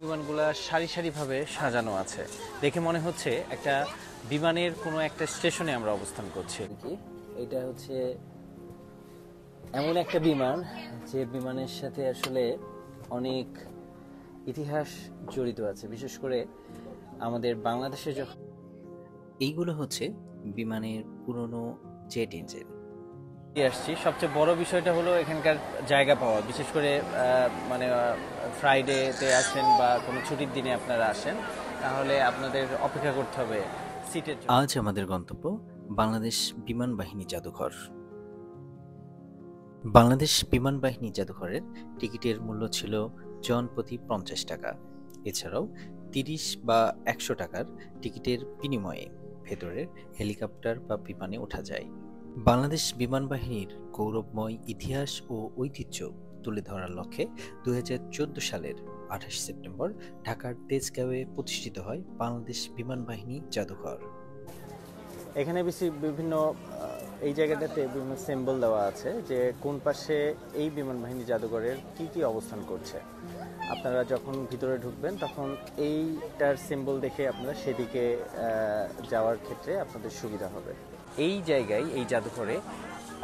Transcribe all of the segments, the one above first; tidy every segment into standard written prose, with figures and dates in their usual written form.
বিমানগুলা সারি সারিভাবে সাজানো আছে, দেখে মনে হচ্ছে একটা বিমানের কোনো একটা স্টেশনে আমরা অবস্থান করছি। এটা হচ্ছে এমন একটা বিমান যে বিমানের সাথে আসলে অনেক ইতিহাস জড়িত আছে, বিশেষ করে আমাদের বাংলাদেশে যখন এইগুলো হচ্ছে বিমানের পুরনো জেট ইঞ্জিন। আসছি, সবচেয়ে বড় বিষয়টা হলো এখানকার জায়গা পাওয়া, বিশেষ করে মানে ফ্রাইডেতে আসেন বা কোনো ছুটির দিনে আপনারা আসেন, তাহলে আপনাদের অপেক্ষা করতে হবে সিটের জন্য। আজ আমাদের গন্তব্য বাংলাদেশ বিমান বাহিনী জাদুঘর। বাংলাদেশ বিমান বাহিনী জাদুঘরের টিকিটের মূল্য ছিল জনপ্রতি 50 টাকা। এছাড়াও 30 বা 100 টাকার টিকিটের বিনিময়ে ভেতরের হেলিকপ্টার বা বিমানে ওঠা যায়। বাংলাদেশ বিমান বাহিনীর গৌরবময় ইতিহাস ও ঐতিহ্য তুলে ধরার লক্ষ্যে 2014 সালের 28 সেপ্টেম্বর ঢাকার তেজগাঁওয়ে প্রতিষ্ঠিত হয় বাংলাদেশ বিমান বাহিনী জাদুঘর। এখানে বিভিন্ন এই জায়গাটাতে বিভিন্ন সিম্বল দেওয়া আছে যে কোন পাশে এই বিমান বাহিনী জাদুঘরের কি কি অবস্থান করছে। আপনারা যখন ভিতরে ঢুকবেন তখন এইটার সিম্বল দেখে আপনারা সেদিকে যাওয়ার ক্ষেত্রে আপনাদের সুবিধা হবে। এই জায়গায় এই জাদুঘরে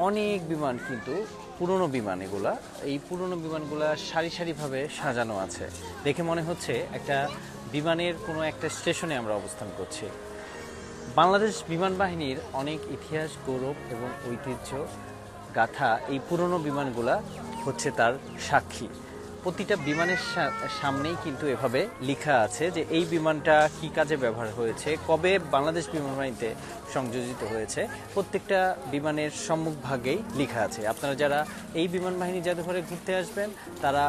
অনেক বিমান, কিন্তু পুরনো বিমান, এগুলা এই পুরনো বিমানগুলা সারি সারিভাবে সাজানো আছে, দেখে মনে হচ্ছে একটা বিমানের কোনো একটা স্টেশনে আমরা অবস্থান করছি। বাংলাদেশ বিমান বাহিনীর অনেক ইতিহাস, গৌরব এবং ঐতিহ্য গাথা এই পুরনো বিমানগুলা হচ্ছে তার সাক্ষী। প্রতিটা বিমানের সামনেই কিন্তু এভাবে লেখা আছে যে এই বিমানটা কি কাজে ব্যবহার হয়েছে, কবে বাংলাদেশ বিমান বাহিনীতে সংযোজিত হয়েছে। প্রত্যেকটা বিমানের সম্মুখভাগেই লেখা আছে। আপনারা যারা এই বিমান বাহিনী জাদুঘরে ঘুরতে আসবেন, তারা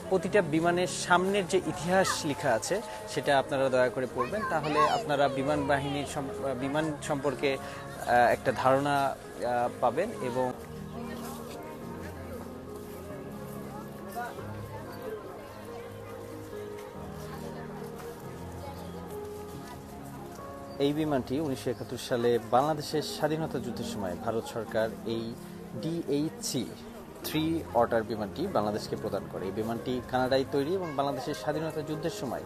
প্রতিটা বিমানের সামনের যে ইতিহাস লেখা আছে সেটা আপনারা দয়া করে পড়বেন, তাহলে আপনারা বিমান সম্পর্কে একটা ধারণা পাবেন। এবং এই বিমানটি 1971 সালে বাংলাদেশের স্বাধীনতা যুদ্ধের সময় ভারত সরকার এই DH-3 অর্ডার বিমানটি বাংলাদেশকে প্রদান করে। এই বিমানটি কানাডায় তৈরি এবং বাংলাদেশের স্বাধীনতা যুদ্ধের সময়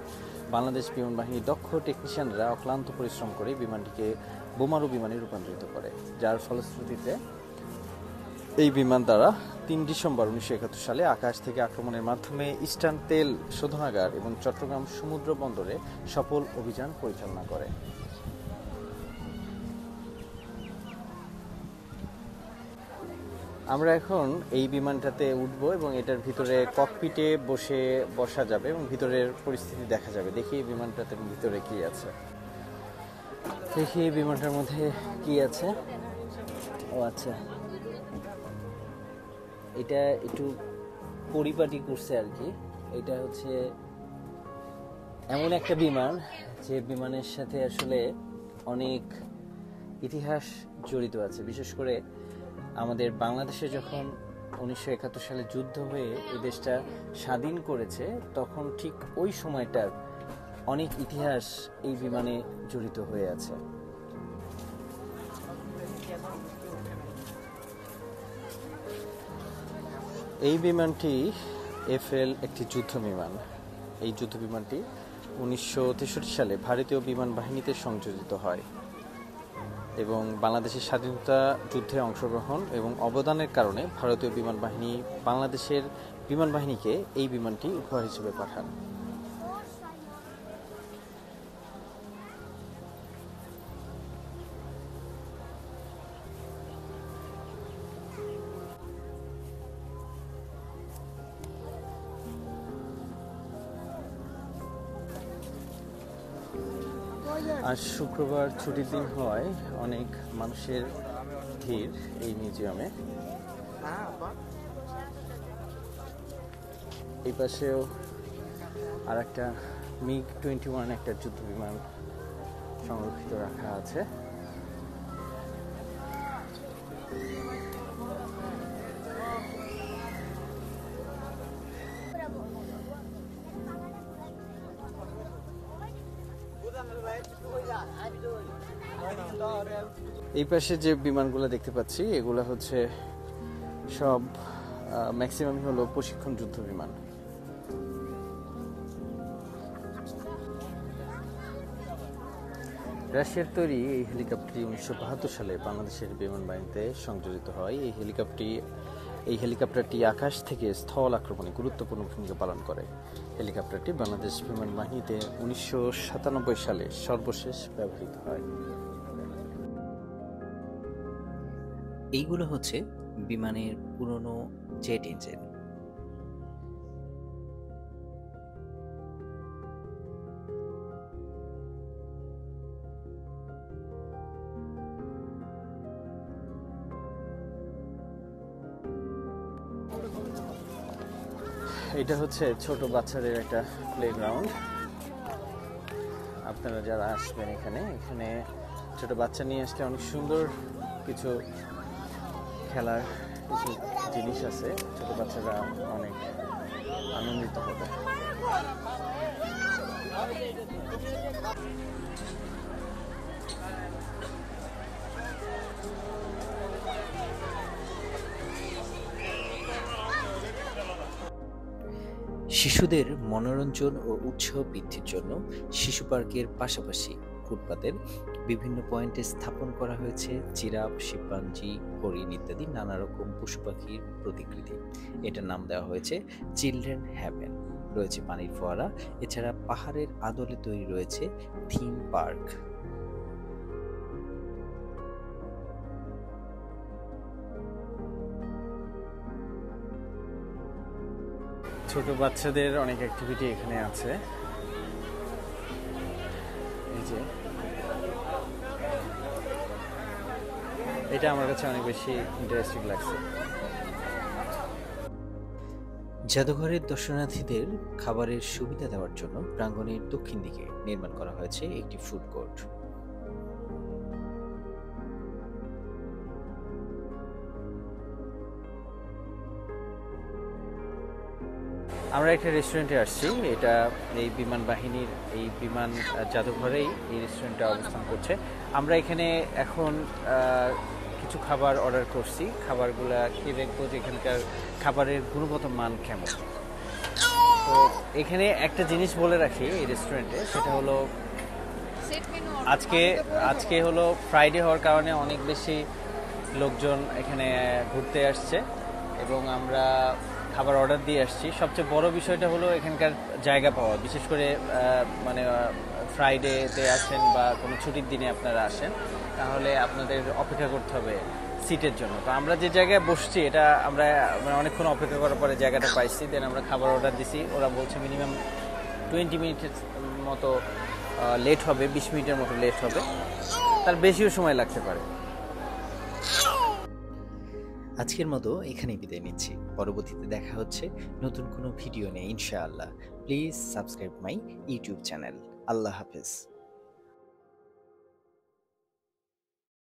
বাংলাদেশ বিমান বাহিনীর দক্ষ টেকনিশিয়ানরা অক্লান্ত পরিশ্রম করে বিমানটিকে বোমারু বিমানে রূপান্তরিত করে, যার ফলশ্রুতিতে এই বিমান দ্বারা 3 ডিসেম্বর 1971 সালে আকাশ থেকে আক্রমণের মাধ্যমে ইস্টার্ন তেল শোধনাগার এবং চট্টগ্রাম সমুদ্র বন্দরে সফল অভিযান পরিচালনা করে। আমরা এখন এই বিমানটাতে উঠব এবং এটার ভিতরে ককপিটে বসা যাবে এবং ভিতরের পরিস্থিতি দেখা যাবে। দেখি এই বিমানটাতে ভিতরে কি আছে, দেখি এই বিমানটার মধ্যে কি আছে। ও আচ্ছা, এটা একটু পরিপাটি করছে আর কি। এটা হচ্ছে এমন একটা বিমান যে বিমানের সাথে আসলে অনেক ইতিহাস জড়িত আছে, বিশেষ করে আমাদের বাংলাদেশে যখন 1971 সালে যুদ্ধ হয়ে এই দেশটা স্বাধীন করেছে, তখন ঠিক ওই সময়টার অনেক ইতিহাস এই বিমানে জড়িত হয়ে আছে। এই বিমানটি FL একটি যুদ্ধ বিমান। এই যুদ্ধ বিমানটি 1963 সালে ভারতীয় বিমান বাহিনীতে সংযোজিত হয় এবং বাংলাদেশের স্বাধীনতা যুদ্ধে অংশগ্রহণ এবং অবদানের কারণে ভারতীয় বিমান বাহিনী বাংলাদেশের বিমান বাহিনীকে এই বিমানটি উপহার হিসেবে পাঠান। আজ শুক্রবার, ছুটির দিন হওয়ায় অনেক মানুষের ভিড় এই মিউজিয়ামে। এই পাশেও আর একটা MiG-21 একটা যুদ্ধ বিমান সংরক্ষিত রাখা আছে। এই পাশে যে বিমানগুলো দেখতে পাচ্ছি এগুলো হচ্ছে সব ম্যাক্সিমামই হলো প্রশিক্ষণ যুদ্ধ বিমান। রাশিয়ার তৈরি এই হেলিকপ্টারটি 1972 সালে বাংলাদেশের বিমান বাহিনীতে সংযোজিত হয়। এই হেলিকপ্টারটি আকাশ থেকে স্থল আক্রমণে গুরুত্বপূর্ণ ভূমিকা পালন করে। হেলিকপ্টারটি বাংলাদেশ বিমান বাহিনীতে 1997 সালে সর্বশেষ ব্যবহৃত হয়। এইগুলো হচ্ছে বিমানের পুরনো জেট ইঞ্জিন। এটা হচ্ছে ছোট বাচ্চাদের একটা প্লেগ্রাউন্ড। আপনারা যারা আসবেন এখানে ছোট বাচ্চা নিয়ে আসলে অনেক সুন্দর কিছু খেলার কিছু জিনিস আছে, ছোট বাচ্চারা অনেক আনন্দিত হবে। শিশুদের মনোরঞ্জন ও উৎসাহ বৃদ্ধির জন্য শিশু পার্কের পাশাপাশি ফুটপাতের বিভিন্ন পয়েন্টে স্থাপন করা হয়েছে জিরাফ, শিম্পাঞ্জি, হরিণ ইত্যাদি নানা রকম পশু পাখির প্রতিকৃতি। এটার নাম দেওয়া হয়েছে চিলড্রেন হ্যাভেন। রয়েছে পানির ফোয়ারা, এছাড়া পাহাড়ের আদলে তৈরি রয়েছে থিম পার্ক। ছোট বাচ্চাদের অনেক অ্যাক্টিভিটি এখানে আছে। এই যে এটা আমার কাছে অনেক বেশি ইন্টারেস্টিং লাগছে। জাদুঘরের দর্শনার্থীদের খাবারের সুবিধা দেওয়ার জন্য প্রাঙ্গণের দক্ষিণ দিকে নির্মাণ করা হয়েছে একটি ফুড কোর্ট। আমরা একটা রেস্টুরেন্টে আসছি। এটা এই বিমান বাহিনীর এই বিমান জাদুঘরেই এই রেস্টুরেন্টটা অবস্থান করছে। আমরা এখানে এখন কিছু খাবার অর্ডার করছি। খাবারগুলা খেয়ে দেখবো যে এখানকার খাবারের গুণগত মান কেমন। তো এখানে একটা জিনিস বলে রাখি এই রেস্টুরেন্টে, সেটা হলো আজকে হলো ফ্রাইডে হওয়ার কারণে অনেক বেশি লোকজন এখানে ঘুরতে আসছে এবং আমরা খাবার অর্ডার দিয়ে আসছি। সবচেয়ে বড় বিষয়টা হলো এখানকার জায়গা পাওয়া, বিশেষ করে মানে ফ্রাইডেতে আসেন বা কোনো ছুটির দিনে আপনারা আসেন, তাহলে আপনাদের অপেক্ষা করতে হবে সিটের জন্য। তো আমরা যে জায়গায় বসছি এটা আমরা মানে অনেকক্ষণ অপেক্ষা করার পরে জায়গাটা পাইছি। দেন আমরা খাবার অর্ডার দিছি। ওরা বলছে মিনিমাম 20 মিনিটের মতো লেট হবে, 20 মিনিটের মতো লেট হবে, তার বেশিও সময় লাগতে পারে। আজকের মতো এখানেই বিদায় নিচ্ছি। পরবর্তীতে দেখা হচ্ছে নতুন কোনো ভিডিও নিয়ে ইনশাআল্লাহ। Please subscribe my YouTube channel. আল্লাহ হাফেজ।